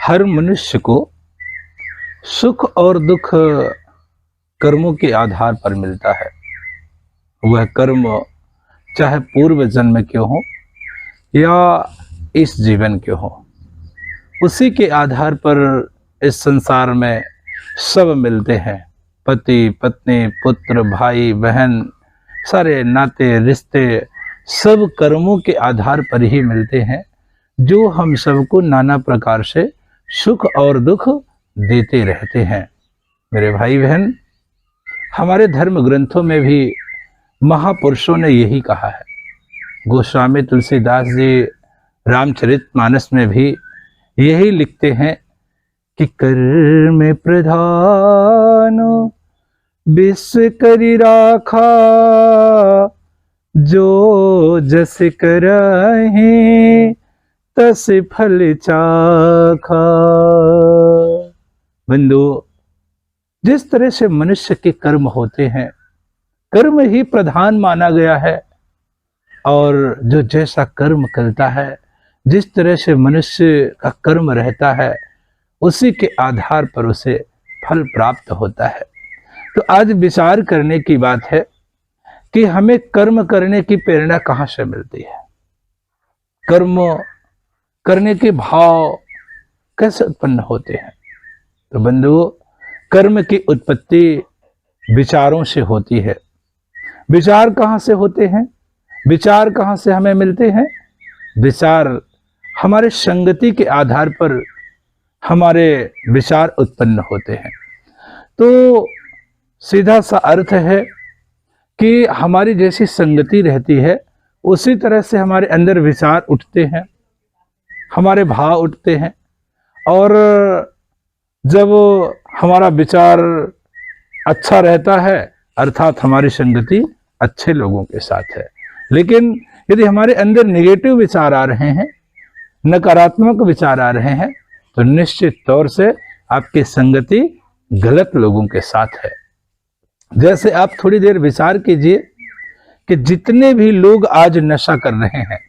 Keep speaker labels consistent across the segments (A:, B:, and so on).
A: हर मनुष्य को सुख और दुख कर्मों के आधार पर मिलता है। वह कर्म चाहे पूर्व जन्म के हो या इस जीवन के हो, उसी के आधार पर इस संसार में सब मिलते हैं। पति पत्नी पुत्र भाई बहन, सारे नाते रिश्ते सब कर्मों के आधार पर ही मिलते हैं, जो हम सबको नाना प्रकार से सुख और दुख देते रहते हैं। मेरे भाई बहन, हमारे धर्म ग्रंथों में भी महापुरुषों ने यही कहा है। गोस्वामी तुलसीदास जी रामचरितमानस में भी यही लिखते हैं कि कर्म प्रधान विश्व करि राखा, जो जस करहि तस फल चाखा। बंधु, जिस तरह से मनुष्य के कर्म होते हैं, कर्म ही प्रधान माना गया है, और जो जैसा कर्म करता है, जिस तरह से मनुष्य का कर्म रहता है, उसी के आधार पर उसे फल प्राप्त होता है। तो आज विचार करने की बात है कि हमें कर्म करने की प्रेरणा कहाँ से मिलती है, कर्म करने के भाव कैसे उत्पन्न होते हैं। तो बंधुओं, कर्म की उत्पत्ति विचारों से होती है। विचार कहाँ से होते हैं, विचार कहाँ से हमें मिलते हैं? विचार हमारे संगति के आधार पर हमारे विचार उत्पन्न होते हैं। तो सीधा सा अर्थ है कि हमारी जैसी संगति रहती है, उसी तरह से हमारे अंदर विचार उठते हैं, हमारे भाव उठते हैं। और जब हमारा विचार अच्छा रहता है, अर्थात हमारी संगति अच्छे लोगों के साथ है। लेकिन यदि हमारे अंदर नेगेटिव विचार आ रहे हैं, नकारात्मक विचार आ रहे हैं, तो निश्चित तौर से आपकी संगति गलत लोगों के साथ है। जैसे आप थोड़ी देर विचार कीजिए कि जितने भी लोग आज नशा कर रहे हैं,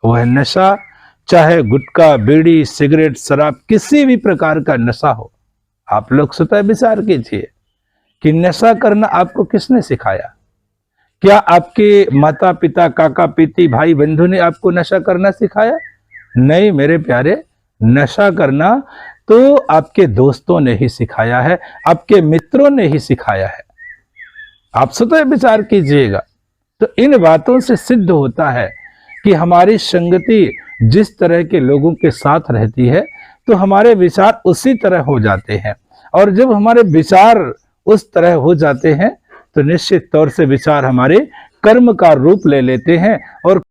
A: वह नशा चाहे गुटखा बीड़ी सिगरेट शराब किसी भी प्रकार का नशा हो, आप लोग स्वतः विचार कीजिए कि नशा करना आपको किसने सिखाया? क्या आपके माता पिता काका पीती भाई बंधु ने आपको नशा करना सिखाया? नहीं मेरे प्यारे, नशा करना तो आपके दोस्तों ने ही सिखाया है, आपके मित्रों ने ही सिखाया है। आप स्वतः विचार कीजिएगा। तो इन बातों से सिद्ध होता है कि हमारी संगति जिस तरह के लोगों के साथ रहती है, तो हमारे विचार उसी तरह हो जाते हैं। और जब हमारे विचार उस तरह हो जाते हैं, तो निश्चित तौर से विचार हमारे कर्म का रूप ले लेते हैं। और